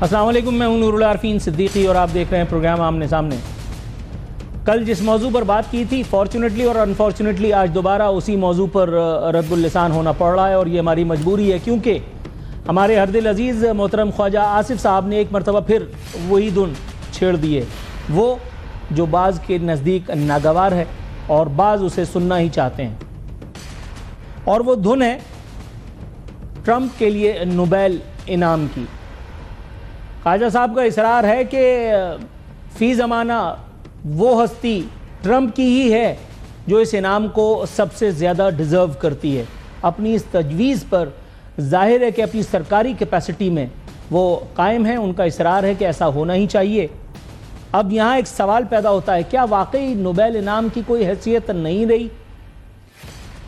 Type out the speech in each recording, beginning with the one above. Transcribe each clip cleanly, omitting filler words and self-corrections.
السلام علیکم، میں ہوں نور العارفین صدیقی اور آپ دیکھ رہے ہیں پروگرام آمنے سامنے۔ کل جس موضوع پر بات کی تھی، فارچونیٹلی اور انفارچونیٹلی آج دوبارہ اسی موضوع پر رد اللسان ہونا پڑ رہا ہے، اور یہ ہماری مجبوری ہے، کیونکہ ہمارے ہر دل عزیز محترم خواجہ آصف صاحب نے ایک مرتبہ پھر وہی دھن چھیڑ دیے، وہ جو بعض کے نزدیک ناگوار ہے اور بعض اسے سننا ہی چاہتے ہیں، اور وہ دھن ہے ٹرمپ کے لیے نوبیل انعام کی۔ خواجہ صاحب کا اصرار ہے کہ فی زمانہ وہ ہستی ٹرمپ کی ہی ہے جو اس انعام کو سب سے زیادہ ڈیزرو کرتی ہے۔ اپنی اس تجویز پر ظاہر ہے کہ اپنی سرکاری کیپیسٹی میں وہ قائم ہیں، ان کا اصرار ہے کہ ایسا ہونا ہی چاہیے۔ اب یہاں ایک سوال پیدا ہوتا ہے، کیا واقعی نوبیل انعام کی کوئی حیثیت نہیں رہی؟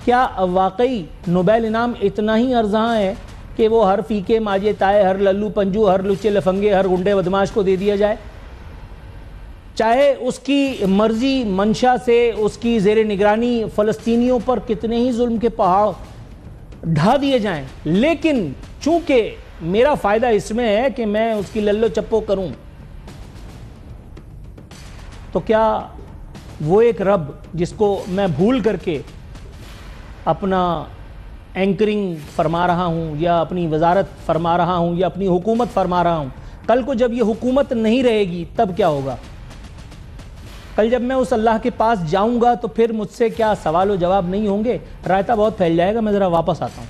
کیا واقعی نوبیل انعام اتنا ہی ارزاں ہے کہ وہ ہر فیکے ماجے تائے، ہر للو پنجو، ہر لچے لفنگے، ہر گنڈے بدماش کو دے دیا جائے؟ چاہے اس کی مرضی منشا سے اس کی زیر نگرانی فلسطینیوں پر کتنے ہی ظلم کے پہاڑ ڈھا دیے جائیں، لیکن چونکہ میرا فائدہ اس میں ہے کہ میں اس کی للو چپو کروں، تو کیا وہ ایک رب جس کو میں بھول کر کے اپنا اینکرنگ فرما رہا ہوں یا اپنی وزارت فرما رہا ہوں یا اپنی حکومت فرما رہا ہوں، کل کو جب یہ حکومت نہیں رہے گی تب کیا ہوگا؟ کل جب میں اس اللہ کے پاس جاؤں گا تو پھر مجھ سے کیا سوال و جواب نہیں ہوں گے؟ رائتہ بہت پھیل جائے گا، میں ذرا واپس آتا ہوں۔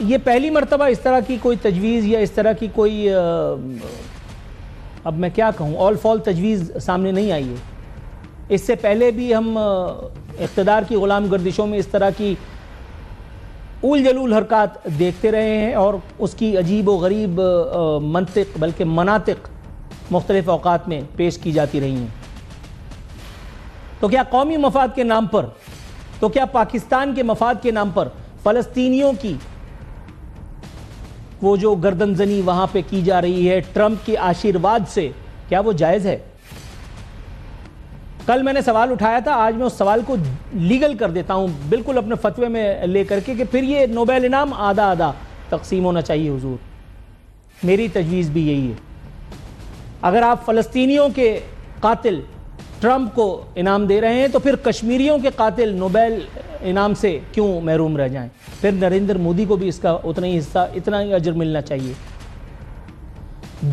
یہ پہلی مرتبہ اس طرح کی کوئی تجویز یا اس طرح کی کوئی اب میں کیا کہوں، آل فال تجویز سامنے نہیں آئی ہے۔ اس سے پہلے بھی ہم اقتدار کی غلام گردشوں میں اس طرح کی اول جلول حرکات دیکھتے رہے ہیں، اور اس کی عجیب و غریب منطق بلکہ مناطق مختلف اوقات میں پیش کی جاتی رہی ہیں۔ تو کیا قومی مفاد کے نام پر، تو کیا پاکستان کے مفاد کے نام پر فلسطینیوں کی وہ جو گردن زنی وہاں پہ کی جا رہی ہے ٹرمپ کے آشیرواد سے، کیا وہ جائز ہے؟ کل میں نے سوال اٹھایا تھا، آج میں اس سوال کو لیگل کر دیتا ہوں بالکل اپنے فتوے میں لے کر کے، کہ پھر یہ نوبیل انعام آدھا آدھا تقسیم ہونا چاہیے حضور۔ میری تجویز بھی یہی ہے، اگر آپ فلسطینیوں کے قاتل ٹرمپ کو انعام دے رہے ہیں تو پھر کشمیریوں کے قاتل نوبیل انعام سے کیوں محروم رہ جائیں؟ پھر نریندر مودی کو بھی اس کا اتنا ہی حصہ، اتنا ہی اجر ملنا چاہیے۔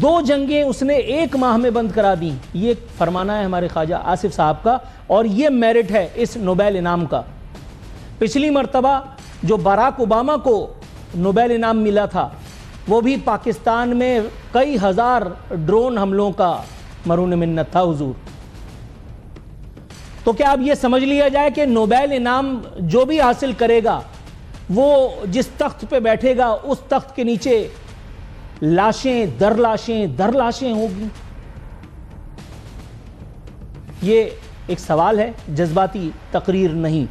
2 جنگیں اس نے 1 ماہ میں بند کرا دیں، یہ فرمانا ہے ہمارے خواجہ آصف صاحب کا، اور یہ میرٹ ہے اس نوبیل انعام کا۔ پچھلی مرتبہ جو باراک اوباما کو نوبیل انعام ملا تھا، وہ بھی پاکستان میں کئی ہزار ڈرون حملوں کا مرہون منت تھا حضور۔ تو کیا اب یہ سمجھ لیا جائے کہ نوبیل انعام جو بھی حاصل کرے گا، وہ جس تخت پہ بیٹھے گا اس تخت کے نیچے لاشیں در لاشیں در لاشیں ہوگی؟ یہ ایک سوال ہے، جذباتی تقریر نہیں۔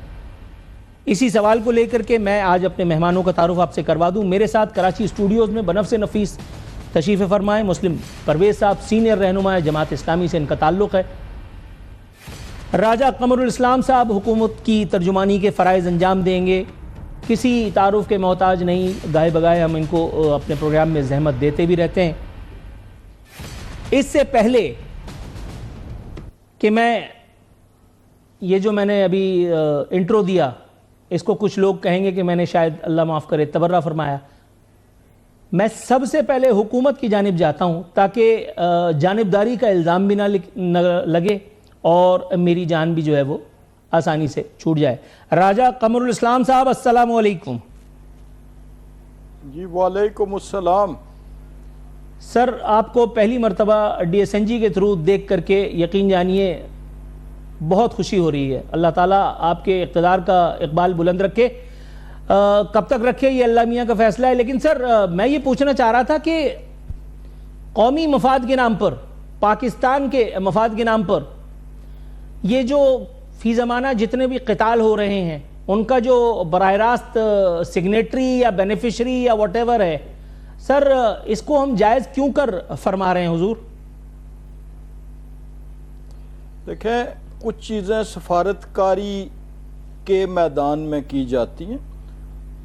اسی سوال کو لے کر کے میں آج اپنے مہمانوں کا تعارف آپ سے کروا دوں۔ میرے ساتھ کراچی اسٹوڈیوز میں بنفس نفیس تشریف فرمائے مسلم پرویز صاحب، سینئر رہنما جماعت اسلامی سے ان کا تعلق ہے۔ راجہ قمر الاسلام صاحب حکومت کی ترجمانی کے فرائض انجام دیں گے، کسی تعارف کے محتاج نہیں، گاہے بگاہے ہم ان کو اپنے پروگرام میں زحمت دیتے بھی رہتے ہیں۔ اس سے پہلے کہ میں یہ جو میں نے ابھی انٹرو دیا، اس کو کچھ لوگ کہیں گے کہ میں نے شاید اللہ معاف کرے تبرہ فرمایا، میں سب سے پہلے حکومت کی جانب جاتا ہوں تاکہ جانبداری کا الزام بھی نہ لگے اور میری جان بھی جو ہے وہ آسانی سے چھوٹ جائے۔ راجہ قمر الاسلام صاحب، السلام علیکم۔ جی وعلیکم السلام۔ سر، آپ کو پہلی مرتبہ ڈی ایس این جی کے تھرو دیکھ کر کے یقین جانیے بہت خوشی ہو رہی ہے۔ اللہ تعالیٰ آپ کے اقتدار کا اقبال بلند رکھے، کب تک رکھے یہ اللہ میاں کا فیصلہ ہے۔ لیکن سر، میں یہ پوچھنا چاہ رہا تھا کہ قومی مفاد کے نام پر، پاکستان کے مفاد کے نام پر، یہ جو فی زمانہ جتنے بھی قتال ہو رہے ہیں، ان کا جو براہ راست سگنیٹری یا بینیفیشری یا واٹ ایور ہے، سر اس کو ہم جائز کیوں کر فرما رہے ہیں حضور؟ دیکھیں، کچھ چیزیں سفارتکاری کے میدان میں کی جاتی ہیں،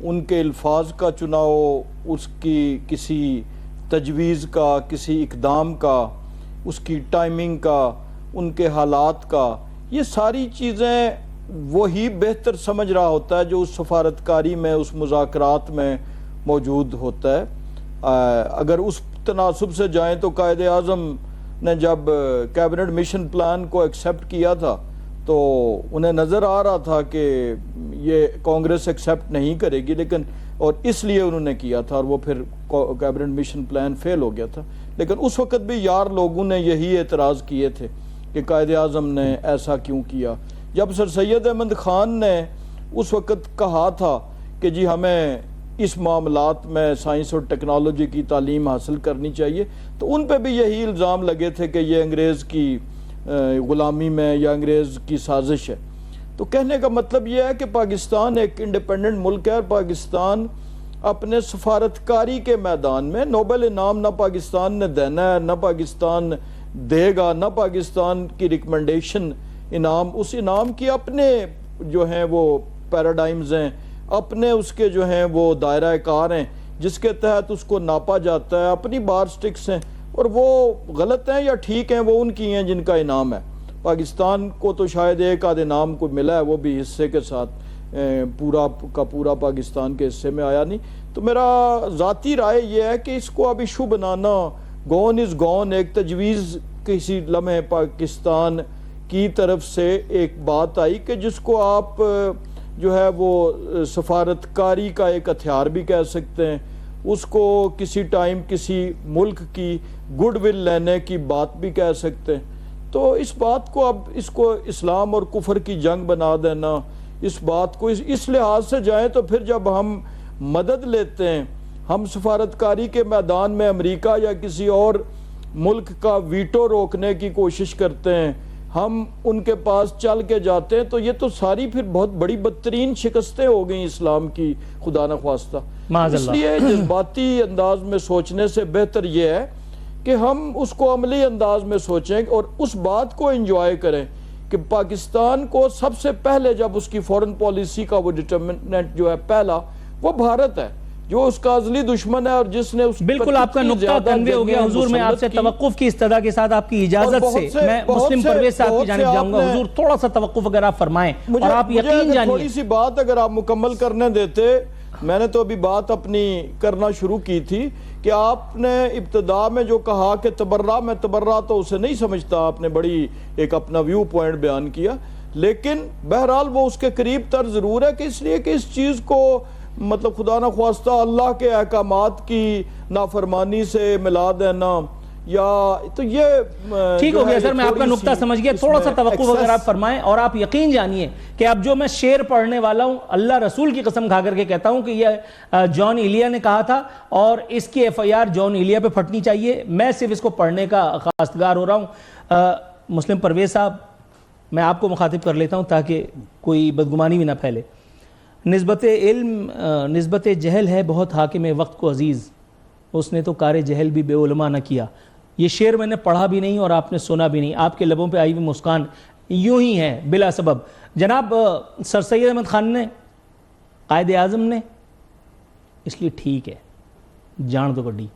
ان کے الفاظ کا چناؤ، اس کی کسی تجویز کا، کسی اقدام کا، اس کی ٹائمنگ کا، ان کے حالات کا، یہ ساری چیزیں وہی بہتر سمجھ رہا ہوتا ہے جو اس سفارتکاری میں، اس مذاکرات میں موجود ہوتا ہے۔ اگر اس تناسب سے جائیں تو قائد اعظم نے جب کیبنٹ مشن پلان کو ایکسیپٹ کیا تھا تو انہیں نظر آ رہا تھا کہ یہ کانگریس ایکسیپٹ نہیں کرے گی، لیکن اور اس لیے انہوں نے کیا تھا، اور وہ پھر کیبنٹ مشن پلان فیل ہو گیا تھا۔ لیکن اس وقت بھی یار لوگوں نے یہی اعتراض کیے تھے کہ قائد اعظم نے ایسا کیوں کیا۔ جب سر سید احمد خان نے اس وقت کہا تھا کہ جی ہمیں اس معاملات میں سائنس اور ٹیکنالوجی کی تعلیم حاصل کرنی چاہیے، تو ان پہ بھی یہی الزام لگے تھے کہ یہ انگریز کی غلامی میں یا انگریز کی سازش ہے۔ تو کہنے کا مطلب یہ ہے کہ پاکستان ایک انڈیپینڈنٹ ملک ہے، اور پاکستان اپنے سفارتکاری کے میدان میں نوبل انعام نہ پاکستان نے دینا ہے، نہ پاکستان دے گا، نہ پاکستان کی ریکمنڈیشن انعام، اس انعام کی اپنے جو ہیں وہ پیراڈائمز ہیں، اپنے اس کے جو ہیں وہ دائرہ کار ہیں جس کے تحت اس کو ناپا جاتا ہے، اپنی بار سٹکس ہیں، اور وہ غلط ہیں یا ٹھیک ہیں وہ ان کی ہیں جن کا انعام ہے۔ پاکستان کو تو شاید ایک آدھ انعام کو ملا ہے، وہ بھی حصے کے ساتھ، پورا کا پورا پاکستان کے حصے میں آیا نہیں۔ تو میرا ذاتی رائے یہ ہے کہ اس کو اب issue banana, gone is gone, ایک تجویز کسی لمحے پاکستان کی طرف سے ایک بات آئی کہ جس کو آپ جو ہے وہ سفارتکاری کا ایک ہتھیار بھی کہہ سکتے ہیں، اس کو کسی ٹائم کسی ملک کی گڈ ول لینے کی بات بھی کہہ سکتے ہیں۔ تو اس بات کو اب اس کو اسلام اور کفر کی جنگ بنا دینا، اس بات کو اس لحاظ سے جائیں تو پھر جب ہم مدد لیتے ہیں، ہم سفارتکاری کے میدان میں امریکہ یا کسی اور ملک کا ویٹو روکنے کی کوشش کرتے ہیں، ہم ان کے پاس چل کے جاتے ہیں، تو یہ تو ساری پھر بہت بڑی بدترین شکستیں ہو گئیں اسلام کی، خدا نخواستہ۔ اس لیے جذباتی انداز میں سوچنے سے بہتر یہ ہے کہ ہم اس کو عملی انداز میں سوچیں اور اس بات کو انجوائے کریں کہ پاکستان کو سب سے پہلے جب اس کی فورن پالیسی کا وہ ڈٹرمنٹ جو ہے پہلا، وہ بھارت ہے جو اس کا ازلی دشمن ہے، اور جس نے اس بالکل آپ کا نقطہ کنوے ہو گیا حضور۔ میں آپ سے توقف کی استدعا کے ساتھ آپ کی اجازت سے میں مسلم پرویز صاحب کی جانب جاؤں گا۔ حضور تھوڑا سا توقف اگر آپ فرمائیں، اور آپ یقین جانیے تھوڑی سی بات اگر آپ مکمل کرنے دیتے، میں نے تو ابھی بات اپنی کرنا شروع کی تھی کہ آپ نے ابتدا میں جو کہا کہ تبرہ، میں تبرہ تو اسے نہیں سمجھتا، آپ نے بڑی ایک اپنا ویو پوائنٹ بیان کیا، لیکن بہرحال وہ اس کے قریب تر ضرور ہے کہ اس لیے کہ اس چیز کو مطلب خدا نہ خواستہ اللہ کے احکامات کی نافرمانی سے ملا دینا، یا تو یہ ٹھیک ہو گیا سر، میں آپ کا نقطہ سمجھ گیا۔ تھوڑا سا توقف اگر آپ فرمائیں، اور آپ یقین جانیے کہ اب جو میں شعر پڑھنے والا ہوں، اللہ رسول کی قسم کھا کر کے کہتا ہوں کہ یہ جان ایلیا نے کہا تھا، اور اس کی ایف آئی آر جان ایلیا پہ پھٹنی چاہیے۔ میں صرف اس کو پڑھنے کا خواستگار ہو رہا ہوں۔ مسلم پرویز صاحب، میں آپ کو مخاطب کر لیتا ہوں تاکہ کوئی بدگمانی بھی نہ پھیلے۔ نسبت علم نسبت جہل ہے بہت حاکم وقت کو عزیز، اس نے تو کار جہل بھی بے علماء نہ کیا۔ یہ شعر میں نے پڑھا بھی نہیں اور آپ نے سنا بھی نہیں، آپ کے لبوں پہ آئی ہوئی مسکان یوں ہی ہے بلا سبب۔ جناب سر سید احمد خان نے، قائد اعظم نے، اس لیے ٹھیک ہے، جان دو گڈی۔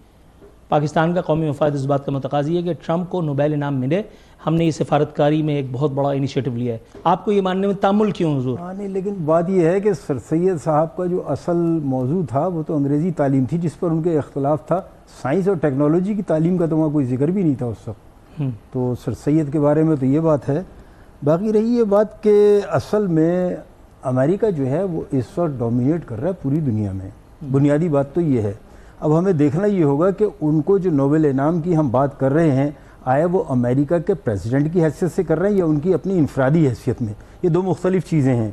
پاکستان کا قومی مفاد اس بات کا متقاضی ہے کہ ٹرمپ کو نوبیل انعام ملے۔ ہم نے یہ سفارتکاری میں ایک بہت بڑا انیشیٹو لیا ہے۔ آپ کو یہ ماننے میں تعمل کیوں حضور؟ ہاں نہیں، لیکن بات یہ ہے کہ سر سید صاحب کا جو اصل موضوع تھا وہ تو انگریزی تعلیم تھی جس پر ان کے اختلاف تھا۔ سائنس اور ٹیکنالوجی کی تعلیم کا تو وہاں کوئی ذکر بھی نہیں تھا اس وقت۔ تو سر سید کے بارے میں تو یہ بات ہے۔ باقی رہی یہ بات کہ اصل میں امریکہ جو ہے وہ اس وقت ڈومینیٹ کر رہا ہے پوری دنیا میں۔ بنیادی بات تو یہ ہے۔ اب ہمیں دیکھنا یہ ہوگا کہ ان کو جو نوبل انعام کی ہم بات کر رہے ہیں، آیا وہ امریکہ کے پریزیڈنٹ کی حیثیت سے کر رہے ہیں یا ان کی اپنی انفرادی حیثیت میں؟ یہ دو مختلف چیزیں ہیں۔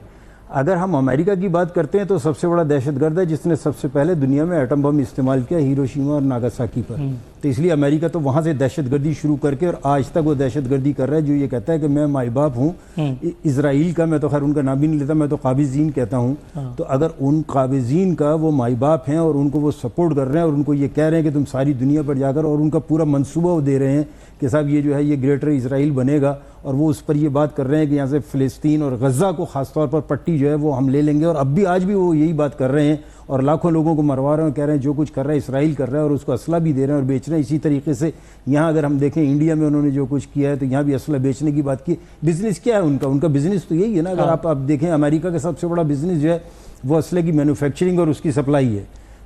اگر ہم امریکہ کی بات کرتے ہیں تو سب سے بڑا دہشت گرد ہے جس نے سب سے پہلے دنیا میں ایٹم بم استعمال کیا، ہیروشیما اور ناگاساکی پر۔ تو اس لیے امریکہ تو وہاں سے دہشت گردی شروع کر کے اور آج تک وہ دہشت گردی کر رہا ہے، جو یہ کہتا ہے کہ میں مائی باپ ہوں اسرائیل کا، میں تو خیر ان کا نام بھی نہیں لیتا، میں تو قابضین کہتا ہوں۔ تو اگر ان قابضین کا وہ مائی باپ ہیں اور ان کو وہ سپورٹ کر رہے ہیں اور ان کو یہ کہہ رہے ہیں کہ تم ساری دنیا پر جا کر، اور ان کا پورا منصوبہ وہ دے رہے ہیں کہ صاحب یہ جو ہے یہ گریٹر اسرائیل بنے گا، اور وہ اس پر یہ بات کر رہے ہیں کہ یہاں سے فلسطین اور غزہ کو خاص طور پر پٹی جو ہے وہ ہم لے لیں گے، اور اب بھی آج بھی وہ یہی بات کر رہے ہیں، اور لاکھوں لوگوں کو مروا رہے ہیں، کہہ رہے ہیں جو کچھ کر رہا ہے اسرائیل کر رہا ہے، اور اس کو اسلحہ بھی دے رہے ہیں اور بیچ رہے ہیں. اسی طریقے سے یہاں اگر ہم دیکھیں انڈیا میں انہوں نے جو کچھ کیا ہے تو یہاں بھی اسلحہ بیچنے کی بات کی. بزنس کیا ہے ان کا بزنس تو یہی ہے نا. اگر آپ دیکھیں امریکہ کا سب سے بڑا بزنس جو ہے وہ اسلحے کی مینوفیکچرنگ اور اس کی سپلائی ہے.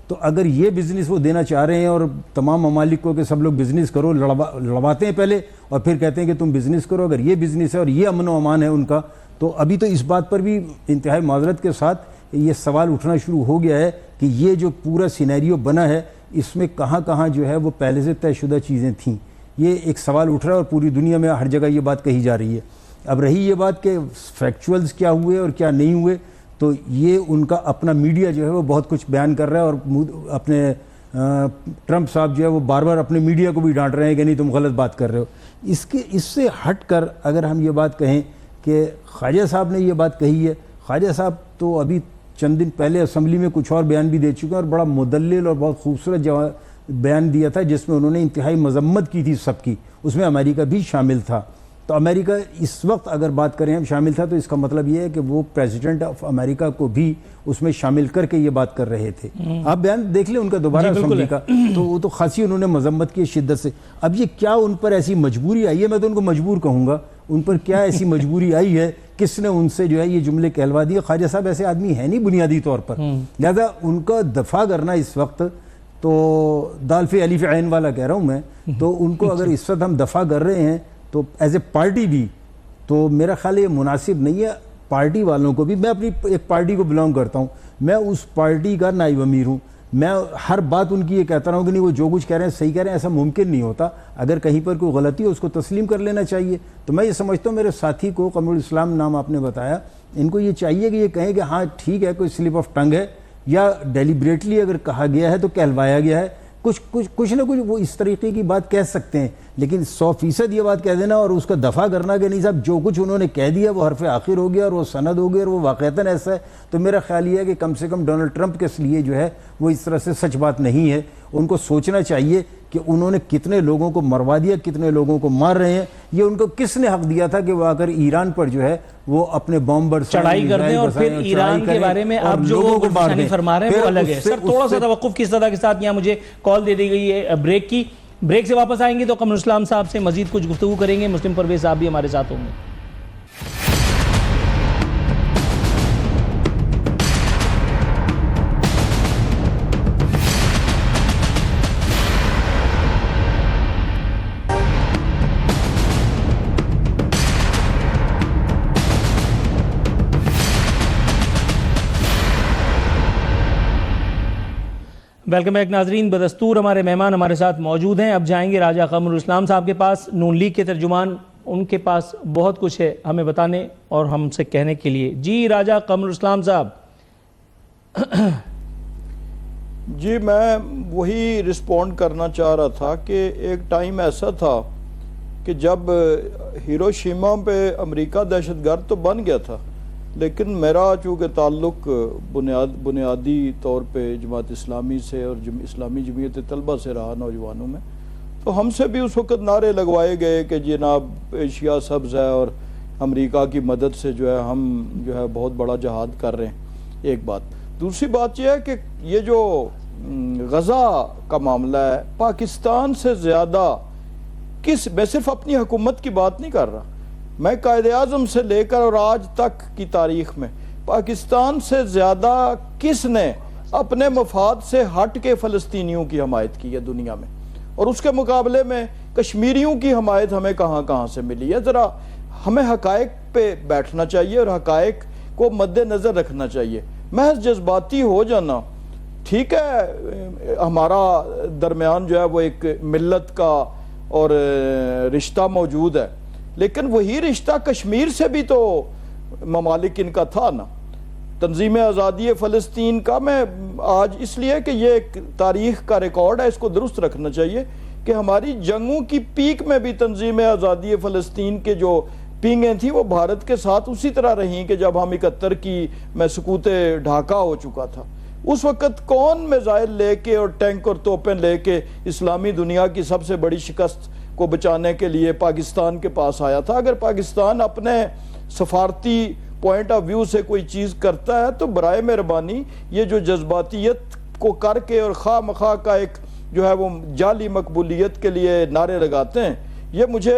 تو اگر یہ بزنس وہ دینا چاہ رہے ہیں اور تمام ممالک کو کہ سب لوگ بزنس کرو، لڑواتے ہیں پہلے اور پھر کہتے ہیں کہ تم بزنس کرو، اگر یہ بزنس ہے اور یہ امن و امان ہے ان کا، تو ابھی تو اس بات پر بھی انتہائی معذرت کے ساتھ یہ سوال اٹھنا شروع ہو گیا ہے کہ یہ جو پورا سینیریو بنا ہے اس میں کہاں کہاں جو ہے وہ پہلے سے طے شدہ چیزیں تھیں. یہ ایک سوال اٹھ رہا ہے اور پوری دنیا میں ہر جگہ یہ بات کہی جا رہی ہے. اب رہی یہ بات کہ فیکچولز کیا ہوئے اور کیا نہیں ہوئے، تو یہ ان کا اپنا میڈیا جو ہے وہ بہت کچھ بیان کر رہا ہے، اور اپنے ٹرمپ صاحب جو ہے وہ بار بار اپنے میڈیا کو بھی ڈانٹ رہے ہیں کہ نہیں تم غلط بات کر رہے ہو. اس سے ہٹ کر اگر ہم یہ بات کہیں کہ خواجہ صاحب نے یہ بات کہی ہے، خواجہ صاحب تو ابھی چند دن پہلے اسمبلی میں کچھ اور بیان بھی دے چکے ہیں اور بڑا مدلل اور بہت خوبصورت بیان دیا تھا جس میں انہوں نے انتہائی مذمت کی تھی سب کی، اس میں امریکہ بھی شامل تھا. تو امریکہ اس وقت اگر بات کریں ہم شامل تھا تو اس کا مطلب یہ ہے کہ وہ پریزیڈنٹ آف امریکہ کو بھی اس میں شامل کر کے یہ بات کر رہے تھے. آپ بیان دیکھ لیں ان کا دوبارہ اسمبلی کا، تو وہ تو خاصی انہوں نے مذمت کی شدت سے. اب یہ کیا ان پر ایسی مجبوری آئی ہے، میں تو ان کو مجبور کہوں گا، ان پر کیا ایسی مجبوری آئی ہے، کس نے ان سے جو ہے یہ جملے کہلوا دیے. خواجہ صاحب ایسے آدمی ہیں نہیں بنیادی طور پر، لہذا ان کا دفاع کرنا اس وقت تو دال فی الف عین والا کہہ رہا ہوں میں، تو ان کو اگر اس وقت ہم دفاع کر رہے ہیں تو ایز اے پارٹی بھی تو میرا خیال یہ مناسب نہیں ہے. پارٹی والوں کو بھی، میں اپنی ایک پارٹی کو بلانگ کرتا ہوں، میں اس پارٹی کا نائب امیر ہوں، میں ہر بات ان کی یہ کہتا رہا ہوں کہ نہیں وہ جو کچھ کہہ رہے ہیں صحیح کہہ رہے ہیں، ایسا ممکن نہیں ہوتا. اگر کہیں پر کوئی غلطی ہو اس کو تسلیم کر لینا چاہیے. تو میں یہ سمجھتا ہوں میرے ساتھی کو قمر الاسلام نام آپ نے بتایا، ان کو یہ چاہیے کہ یہ کہیں کہ ہاں ٹھیک ہے کوئی سلپ آف ٹنگ ہے یا ڈیلیبریٹلی اگر کہا گیا ہے تو کہلوایا گیا ہے، کچھ نہ کچھ وہ اس طریقے کی بات کہہ سکتے ہیں. لیکن 100% یہ بات کہہ دینا اور اس کا دفاع کرنا کہ نہیں صاحب جو کچھ انہوں نے کہہ دیا وہ حرف آخر ہو گیا اور وہ سند ہو گیا اور وہ واقعتاً ایسا ہے، تو میرا خیال یہ ہے کہ کم سے کم ڈونلڈ ٹرمپ کے لیے جو ہے وہ اس طرح سے سچ بات نہیں ہے. ان کو سوچنا چاہیے کہ انہوں نے کتنے لوگوں کو مروا دیا، کتنے لوگوں کو مار رہے ہیں. یہ ان کو کس نے حق دیا تھا کہ وہ آ کر ایران پر جو ہے وہ اپنے بم برسائیں، چڑھائی کر دیں اور پھر ایران کے بارے میں آپ جو گفتگو فرما رہے ہیں وہ الگ ہے. سر تھوڑا سا توقف کی صدا کے ساتھ یہاں مجھے کال دے دی گئی ہے بریک کی. بریک سے واپس آئیں گے تو قمر الاسلام صاحب سے مزید کچھ گفتگو کریں گے. مسلم پرویز صاحب بھی ہمارے ساتھ ہوں گے. ویلکم بیک ناظرین. بدستور ہمارے مہمان ہمارے ساتھ موجود ہیں. اب جائیں گے راجہ قمر الاسلام صاحب کے پاس، نون لیگ کے ترجمان. ان کے پاس بہت کچھ ہے ہمیں بتانے اور ہم سے کہنے کے لیے. جی راجہ قمر الاسلام صاحب. جی میں وہی رسپونڈ کرنا چاہ رہا تھا کہ ایک ٹائم ایسا تھا کہ جب ہیروشیما پہ امریکہ دہشت گرد تو بن گیا تھا، لیکن میرا چونکہ تعلق بنیادی طور پہ جماعت اسلامی سے اور اسلامی جمعیت طلبہ سے رہا نوجوانوں میں، تو ہم سے بھی اس وقت نعرے لگوائے گئے کہ جناب ایشیا سبز ہے اور امریکہ کی مدد سے جو ہے ہم جو ہے بہت بڑا جہاد کر رہے ہیں. ایک بات. دوسری بات یہ ہے کہ یہ جو غزہ کا معاملہ ہے، پاکستان سے زیادہ میں صرف اپنی حکومت کی بات نہیں کر رہا، میں قائد اعظم سے لے کر اور آج تک کی تاریخ میں پاکستان سے زیادہ کس نے اپنے مفاد سے ہٹ کے فلسطینیوں کی حمایت کی ہے دنیا میں، اور اس کے مقابلے میں کشمیریوں کی حمایت ہمیں کہاں کہاں سے ملی ہے. ذرا ہمیں حقائق پہ بیٹھنا چاہیے اور حقائق کو مد نظر رکھنا چاہیے. محض جذباتی ہو جانا ٹھیک ہے، ہمارا درمیان جو ہے وہ ایک ملت کا اور رشتہ موجود ہے، لیکن وہی رشتہ کشمیر سے بھی تو ممالک ان کا تھا نا. تنظیم آزادی فلسطین کا میں آج اس لیے کہ یہ ایک تاریخ کا ریکارڈ ہے، اس کو درست رکھنا چاہیے کہ ہماری جنگوں کی پیک میں بھی تنظیم آزادی فلسطین کے جو پینگیں تھیں وہ بھارت کے ساتھ اسی طرح رہیں کہ جب ہم 71 کی میں سقوط ڈھاکہ ہو چکا تھا. اس وقت کون میزائل لے کے اور ٹینک اور توپیں لے کے اسلامی دنیا کی سب سے بڑی شکست کو بچانے کے لیے پاکستان کے پاس آیا تھا؟ اگر پاکستان اپنے سفارتی پوائنٹ آف ویو سے کوئی چیز کرتا ہے تو برائے مہربانی یہ جو جذباتیت کو کر کے اور خواہ مخواہ کا ایک جو ہے وہ جعلی مقبولیت کے لیے نعرے لگاتے ہیں، یہ مجھے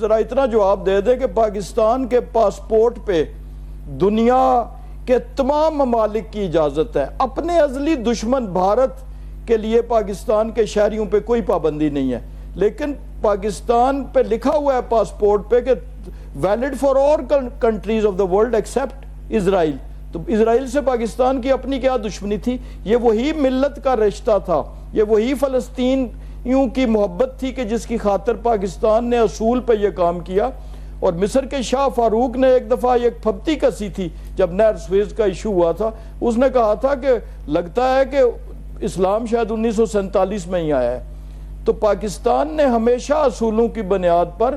ذرا اتنا جواب دے دیں کہ پاکستان کے پاسپورٹ پہ دنیا کے تمام ممالک کی اجازت ہے، اپنے ازلی دشمن بھارت کے لیے پاکستان کے شہریوں پہ کوئی پابندی نہیں ہے، لیکن پاکستان پہ لکھا ہوا ہے پاسپورٹ پہ کہ valid for all countries of the world except Israel. تو اسرائیل سے پاکستان کی اپنی کیا دشمنی تھی؟ یہ وہی ملت کا رشتہ تھا، یہ وہی فلسطینیوں کی محبت تھی کہ جس کی خاطر پاکستان نے اصول پہ یہ کام کیا۔ اور مصر کے شاہ فاروق نے ایک دفعہ ایک پھپتی کسی تھی جب نہر سویز کا ایشو ہوا تھا، اس نے کہا تھا کہ لگتا ہے کہ اسلام شاید 1947 میں ہی آیا ہے۔ تو پاکستان نے ہمیشہ اصولوں کی بنیاد پر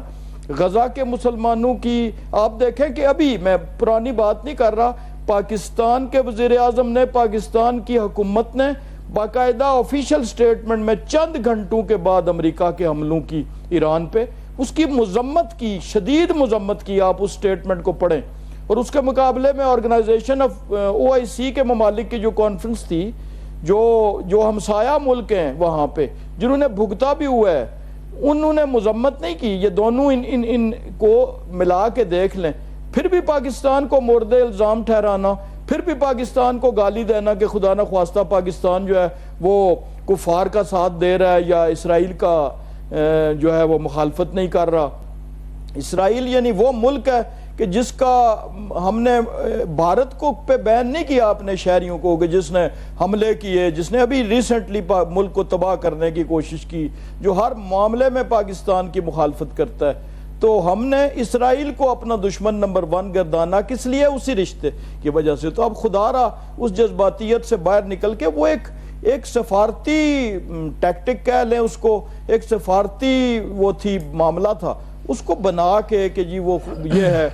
غزہ کے مسلمانوں کی، آپ دیکھیں کہ ابھی میں پرانی بات نہیں کر رہا، پاکستان کے وزیر اعظم نے، پاکستان کی حکومت نے باقاعدہ آفیشل سٹیٹمنٹ میں چند گھنٹوں کے بعد امریکہ کے حملوں کی ایران پہ اس کی مذمت کی، شدید مذمت کی، آپ اس سٹیٹمنٹ کو پڑھیں۔ اور اس کے مقابلے میں آرگنائزیشن آف OIC کے ممالک کی جو کانفرنس تھی، جو ہمسایہ ملک ہیں وہاں پہ جنہوں نے بھگتا بھی ہوا ہے، انہوں نے مذمت نہیں کی۔ یہ دونوں ان کو ملا کے دیکھ لیں، پھر بھی پاکستان کو مورد الزام ٹھہرانا، پھر بھی پاکستان کو گالی دینا کہ خدا نہ خواستہ پاکستان جو ہے وہ کفار کا ساتھ دے رہا ہے یا اسرائیل کا جو ہے وہ مخالفت نہیں کر رہا۔ اسرائیل یعنی وہ ملک ہے کہ جس کا ہم نے بھارت کو پہ بین نہیں کیا اپنے شہریوں کو، کہ جس نے حملے کیے، جس نے ابھی ریسنٹلی ملک کو تباہ کرنے کی کوشش کی، جو ہر معاملے میں پاکستان کی مخالفت کرتا ہے۔ تو ہم نے اسرائیل کو اپنا دشمن نمبر 1 گردانا کس لیے؟ اسی رشتے کی وجہ سے۔ تو اب خدا را اس جذباتیت سے باہر نکل کے وہ ایک سفارتی ٹیکٹک کہہ لیں اس کو، ایک سفارتی وہ تھی، معاملہ تھا، اس کو بنا کے کہ جی وہ یہ ہے،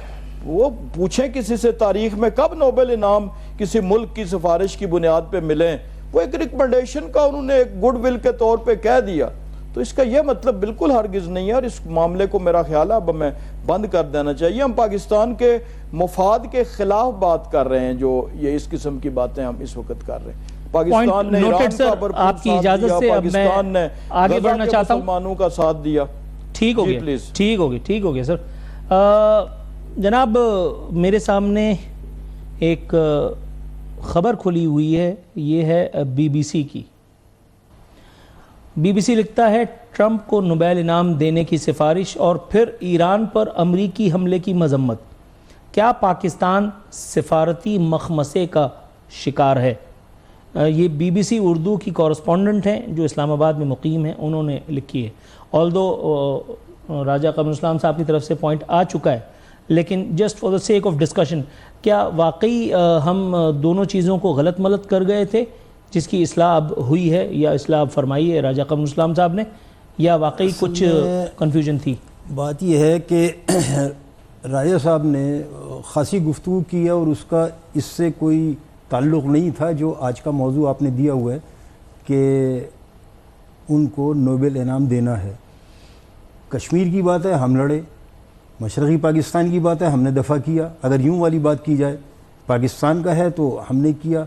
وہ پوچھیں کسی سے تاریخ میں کب نوبل انعام کسی ملک کی سفارش کی بنیاد پہ ملیں، وہ ایک ریکمنڈیشن کا انہوں نے ایک گڈ ول کے طور پہ کہہ دیا۔ تو اس کا یہ مطلب بالکل ہرگز نہیں ہے، اور اس معاملے کو میرا خیال ہے اب ہمیں بند کر دینا چاہیے۔ ہم پاکستان کے مفاد کے خلاف بات کر رہے ہیں، جو یہ اس قسم کی باتیں ہم اس وقت کر رہے ہیں۔ پاکستان نے ایران کا بھرپور آپ کی اجازت سے اب میں آگے بڑھنا چاہتا ہوں، مسلمانوں کا ساتھ دیا۔ ٹھیک ہو گیا، ٹھیک ہو گیا سر۔ جناب میرے سامنے ایک خبر کھلی ہوئی ہے، یہ ہے BBC کی۔ BBC لکھتا ہے ٹرمپ کو نوبیل انعام دینے کی سفارش اور پھر ایران پر امریکی حملے کی مذمت، کیا پاکستان سفارتی مخمصے کا شکار ہے؟ یہ BBC اردو کی کورسپونڈنٹ ہیں جو اسلام آباد میں مقیم ہیں، انہوں نے لکھی ہے۔ راجہ قمر اسلام صاحب کی طرف سے پوائنٹ آ چکا ہے، لیکن just for the sake of discussion, کیا واقعی ہم دونوں چیزوں کو غلط ملت کر گئے تھے جس کی اصلاح اب ہوئی ہے یا اصلاح اب فرمائی ہے راجہ قمر اسلام صاحب نے، یا واقعی کچھ کنفیوژن تھی؟ بات یہ ہے کہ راجہ صاحب نے خاصی گفتگو کی ہے اور اس کا اس سے کوئی تعلق نہیں تھا جو آج کا موضوع آپ نے دیا ہوا ہے کہ ان کو نوبل انعام دینا ہے۔ کشمیر کی بات ہے ہم لڑے، مشرقی پاکستان کی بات ہے ہم نے دفاع کیا، اگر یوں والی بات کی جائے پاکستان کا ہے تو ہم نے کیا،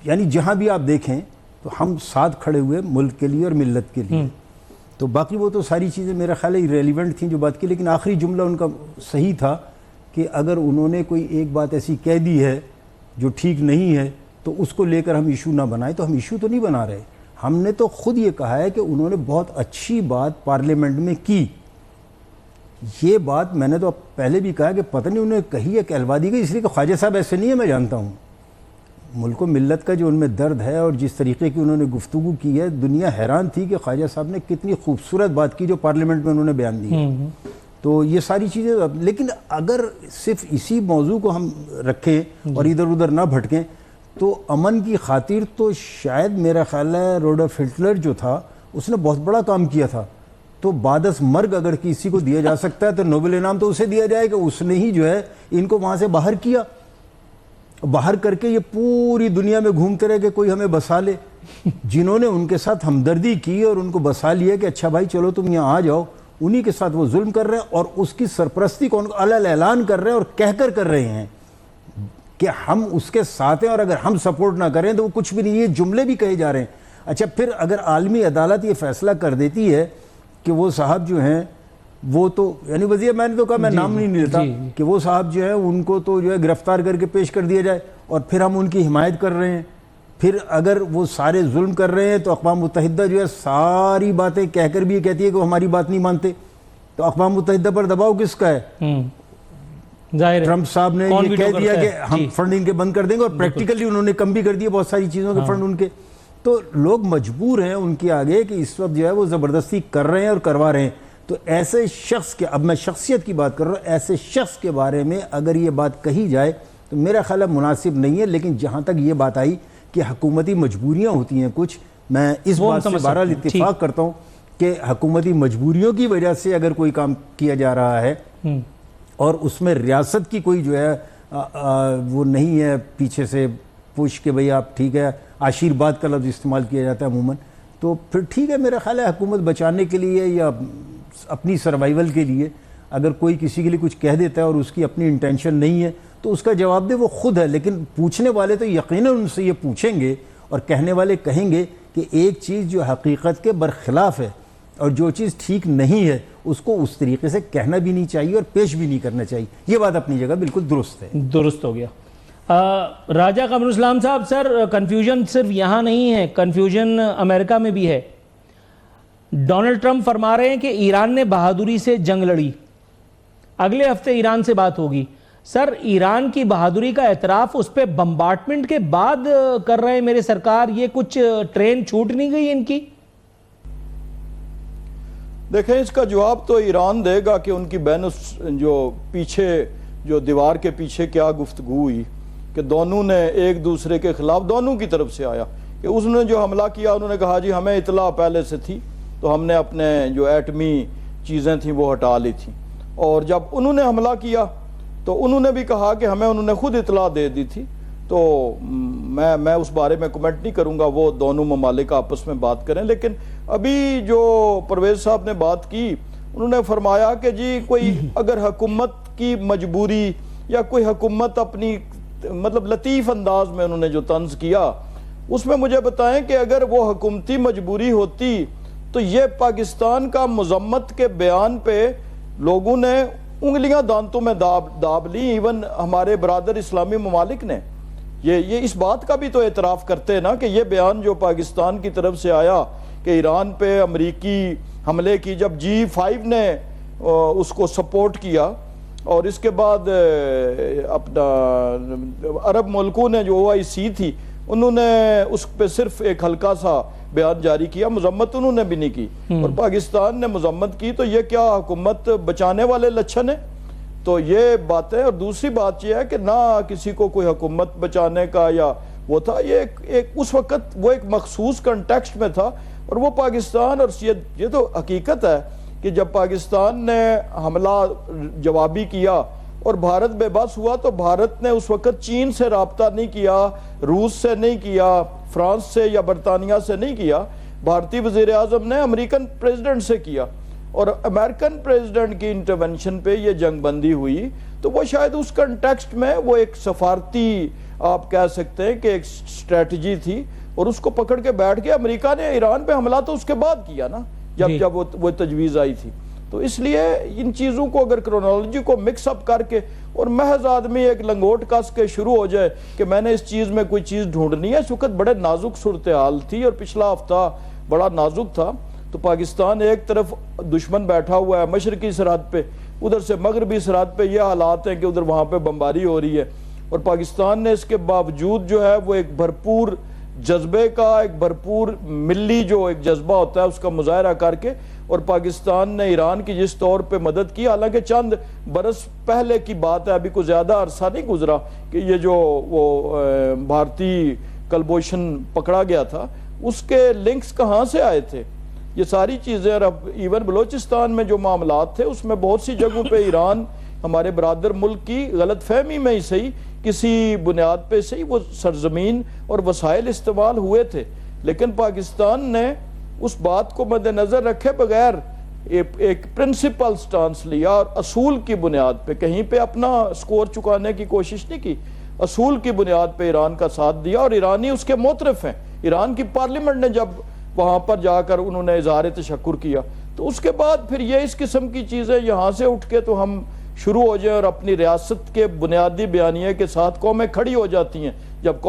یعنی جہاں بھی آپ دیکھیں تو ہم ساتھ کھڑے ہوئے ملک کے لیے اور ملت کے لیے۔ تو باقی وہ تو ساری چیزیں میرا خیال ہے ریلیونٹ تھیں جو بات کی، لیکن آخری جملہ ان کا صحیح تھا کہ اگر انہوں نے کوئی ایک بات ایسی کہہ دی ہے جو ٹھیک نہیں ہے تو اس کو لے کر ہم ایشو نہ بنائیں۔ تو ہم ایشو تو نہیں بنا رہے، ہم نے تو خود یہ کہا ہے کہ انہوں نے بہت اچھی بات پارلیمنٹ میں کی۔ یہ بات میں نے تو پہلے بھی کہا کہ پتہ نہیں انہوں نے کہی ہے کہلوا دی گئی، اس لیے کہ خواجہ صاحب ایسے نہیں ہے، میں جانتا ہوں ملک و ملت کا جو ان میں درد ہے اور جس طریقے کی انہوں نے گفتگو کی ہے، دنیا حیران تھی کہ خواجہ صاحب نے کتنی خوبصورت بات کی جو پارلیمنٹ میں انہوں نے بیان دی ہے۔ تو یہ ساری چیزیں، لیکن اگر صرف اسی موضوع کو ہم رکھیں اور ادھر ادھر نہ بھٹکیں تو امن کی خاطر تو شاید میرا خیال ہے روڈولف ہٹلر جو تھا اس نے بہت بڑا کام کیا تھا، تو بعد از مرگ اگر کسی کو دیا جا سکتا ہے تو نوبل انعام تو اسے دیا جائے کہ اس نے ہی جو ہے ان کو وہاں سے باہر کیا، باہر کر کے یہ پوری دنیا میں گھومتے رہے کہ کوئی ہمیں بسا لے۔ جنہوں نے ان کے ساتھ ہمدردی کی اور ان کو بسا لیا کہ اچھا بھائی چلو تم یہاں آ جاؤ، انہی کے ساتھ وہ ظلم کر رہے ہیں اور اس کی سرپرستی کون علیہ اعلان کر رہے ہیں اور کہہ کر رہے ہیں کہ ہم اس کے ساتھ ہیں اور اگر ہم سپورٹ نہ کریں تو وہ کچھ بھی نہیں. یہ جملے بھی کہے جا رہے ہیں. اچھا پھر اگر عالمی عدالت یہ فیصلہ کر دیتی ہے کہ وہ صاحب جو ہیں وہ تو یعنی وزیر میں نے تو کہا میں نام نہیں لیتا کہ وہ صاحب جو ہے ان کو تو جو ہے گرفتار کر کے پیش کر دیا جائے اور پھر ہم ان کی حمایت کر رہے ہیں. پھر اگر وہ سارے ظلم کر رہے ہیں تو اقوام متحدہ جو ہے ساری باتیں کہہ کر بھی یہ کہتی ہے کہ وہ ہماری بات نہیں مانتے, تو اقوام متحدہ پر دباؤ کس کا ہے؟ ٹرمپ صاحب نے یہ کہہ دیا کہ ہم فنڈ ان کے بند کر دیں گے اور پریکٹیکلی انہوں نے کم بھی کر دیے بہت ساری چیزوں کے فنڈ ان کے. تو لوگ مجبور ہیں ان کے آگے کہ اس وقت جو ہے وہ زبردستی کر رہے ہیں اور کروا رہے ہیں. تو ایسے شخص کے, اب میں شخصیت کی بات کر رہا ہوں, ایسے شخص کے بارے میں اگر یہ بات کہی جائے تو میرا خیال ہے مناسب نہیں ہے. لیکن جہاں تک یہ بات آئی کہ حکومتی مجبوریاں ہوتی ہیں کچھ, میں اس بات سے بہرحال اتفاق کرتا ہوں کہ حکومتی مجبوریوں کی وجہ سے اگر کوئی کام کیا جا رہا ہے اور اس میں ریاست کی کوئی جو ہے وہ نہیں ہے پیچھے سے پوچھ کے بھئی آپ ٹھیک ہے, آشیرواد کا لفظ استعمال کیا جاتا ہے عموماً, تو پھر ٹھیک ہے. میرا خیال ہے حکومت بچانے کے لیے یا اپنی سروائیول کے لیے اگر کوئی کسی کے لیے کچھ کہہ دیتا ہے اور اس کی اپنی انٹینشن نہیں ہے تو اس کا جواب دے وہ خود ہے. لیکن پوچھنے والے تو یقیناً ان سے یہ پوچھیں گے اور کہنے والے کہیں گے کہ ایک چیز جو حقیقت کے برخلاف ہے اور جو چیز ٹھیک نہیں ہے اس کو اس طریقے سے کہنا بھی نہیں چاہیے اور پیش بھی نہیں کرنا چاہیے. یہ بات اپنی جگہ بالکل درست ہے. درست ہو گیا. راجہ قمر اسلام صاحب, سر کنفیوژن صرف یہاں نہیں ہے, کنفیوژن امریکہ میں بھی ہے. ڈونلڈ ٹرمپ فرما رہے ہیں کہ ایران نے بہادری سے جنگ لڑی, اگلے ہفتے ایران سے بات ہوگی. سر ایران کی بہادری کا اعتراف اس پہ بمبارٹمنٹ کے بعد کر رہے ہیں میرے سرکار, یہ کچھ ٹرین چھوٹ نہیں گئی ان کی؟ دیکھیں اس کا جواب تو ایران دے گا کہ ان کی جو پیچھے جو دیوار کے پیچھے کیا گفتگو ہوئی کہ دونوں نے ایک دوسرے کے خلاف, دونوں کی طرف سے آیا کہ اس نے جو حملہ کیا انہوں نے کہا جی ہمیں اطلاع پہلے سے تھی تو ہم نے اپنے جو ایٹمی چیزیں تھیں وہ ہٹا لی تھیں, اور جب انہوں نے حملہ کیا تو انہوں نے بھی کہا کہ ہمیں انہوں نے خود اطلاع دے دی تھی. تو میں اس بارے میں کمنٹ نہیں کروں گا, وہ دونوں ممالک آپس میں بات کریں. لیکن ابھی جو پرویز صاحب نے بات کی انہوں نے فرمایا کہ جی کوئی اگر حکومت کی مجبوری یا کوئی حکومت اپنی مطلب لطیف انداز میں انہوں نے جو طنز کیا اس میں مجھے بتائیں کہ اگر وہ حکومتی مجبوری ہوتی تو یہ پاکستان کا مذمت کے بیان پہ لوگوں نے انگلیاں دانتوں میں داب لی. ایون ہمارے برادر اسلامی ممالک نے یہ اس بات کا بھی تو اعتراف کرتے ہیں نا کہ یہ بیان جو پاکستان کی طرف سے آیا کہ ایران پہ امریکی حملے کی, جب G5 نے اس کو سپورٹ کیا اور اس کے بعد اپنا عرب ملکوں نے جو OIC تھی انہوں نے اس پہ صرف ایک ہلکا سا بیان جاری کیا, مذمت انہوں نے بھی نہیں کی, اور پاکستان نے مذمت کی. تو یہ کیا حکومت بچانے والے لچھن ہیں؟ تو یہ بات ہے. اور دوسری بات یہ ہے کہ نہ کسی کو کوئی حکومت بچانے کا یا وہ تھا, یہ اس وقت وہ ایک مخصوص کنٹیکسٹ میں تھا, اور وہ پاکستان اور یہ تو حقیقت ہے کہ جب پاکستان نے حملہ جوابی کیا اور بھارت بے بس ہوا تو بھارت نے اس وقت چین سے رابطہ نہیں کیا, روس سے نہیں کیا, فرانس سے یا برطانیہ سے نہیں کیا, بھارتی وزیر اعظم نے امریکن پریزیڈنٹ سے کیا, اور امریکن پریزیڈنٹ کی انٹرونشن پہ یہ جنگ بندی ہوئی. تو وہ شاید اس کنٹیکسٹ میں وہ ایک سفارتی آپ کہہ سکتے ہیں کہ ایک سٹریٹجی تھی, اور اس کو پکڑ کے بیٹھ گیا. امریکہ نے ایران پہ حملہ تو اس کے بعد کیا نا, جب وہ تجویز آئی تھی. تو اس لیے ان چیزوں کو اگر کرونالوجی کو مکس اپ کر کے اور محض آدمی ایک لنگوٹ کس کے شروع ہو جائے کہ میں نے اس چیز میں کوئی چیز ڈھونڈنی ہے, اس وقت بڑے نازک صورتحال تھی اور پچھلا ہفتہ بڑا نازک تھا. تو پاکستان ایک طرف دشمن بیٹھا ہوا ہے مشرقی سرحد پہ, ادھر سے مغربی سرحد پہ یہ حالات ہیں کہ ادھر وہاں پہ بمباری ہو رہی ہے, اور پاکستان نے اس کے باوجود جو ہے وہ ایک بھرپور جذبے کا, ایک بھرپور ملی جو ایک جذبہ ہوتا ہے اس کا مظاہرہ کر کے, اور پاکستان نے ایران کی جس طور پہ مدد کی, حالانکہ چند برس پہلے کی بات ہے, ابھی کوئی زیادہ عرصہ نہیں گزرا کہ یہ جو وہ بھارتی کلبھوشن پکڑا گیا تھا اس کے لنکس کہاں سے آئے تھے. یہ ساری چیزیں, اور اب ایون بلوچستان میں جو معاملات تھے اس میں بہت سی جگہوں پہ ایران ہمارے برادر ملک کی غلط فہمی میں ہی صحیح, کسی بنیاد پہ صحیح وہ سرزمین اور وسائل استعمال ہوئے تھے, لیکن پاکستان نے اس بات کو مد نظر رکھے بغیر ایک پرنسپل سٹانس لیا اور اصول کی بنیاد پہ، کہیں پہ اپنا سکور چکانے کی کوشش نہیں کی، اصول کی بنیاد پہ ایران کا ساتھ دیا، اور ایرانی اس کے معترف ہیں۔ ایران کی پارلیمنٹ نے جب وہاں پر جا کر انہوں نے اظہار تشکر کیا، تو اس کے بعد پھر یہ اس قسم کی چیزیں یہاں سے اٹھ کے تو ہم شروع ہو جائیں اور اپنی ریاست کے بنیادی بیانیے کے ساتھ قومیں کھڑی ہو جاتی ہیں جب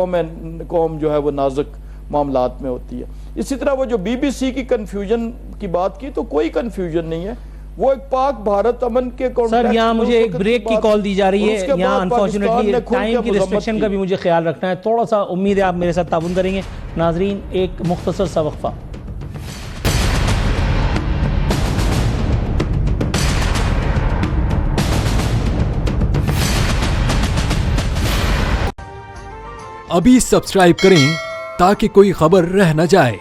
قوم جو ہے وہ نازک معاملات میں ہوتی ہے۔ اسی طرح وہ جو بی بی سی کی کنفیوژن کی بات کی، تو کوئی کنفیوژن نہیں ہے، وہ ایک پاک بھارت امن کے سر یہاں مجھے ایک بریک کی کال دی جا رہی ہے، یہاں انفارچونیٹلی ٹائم کی ریسٹرکشن کا بھی مجھے خیال رکھنا ہے، تھوڑا سا امید ہے آپ میرے ساتھ تعاون کریں گے۔ ناظرین ایک مختصر سا وقفہ۔ ابھی سبسکرائب کریں تاکہ کوئی خبر رہ نہ جائے۔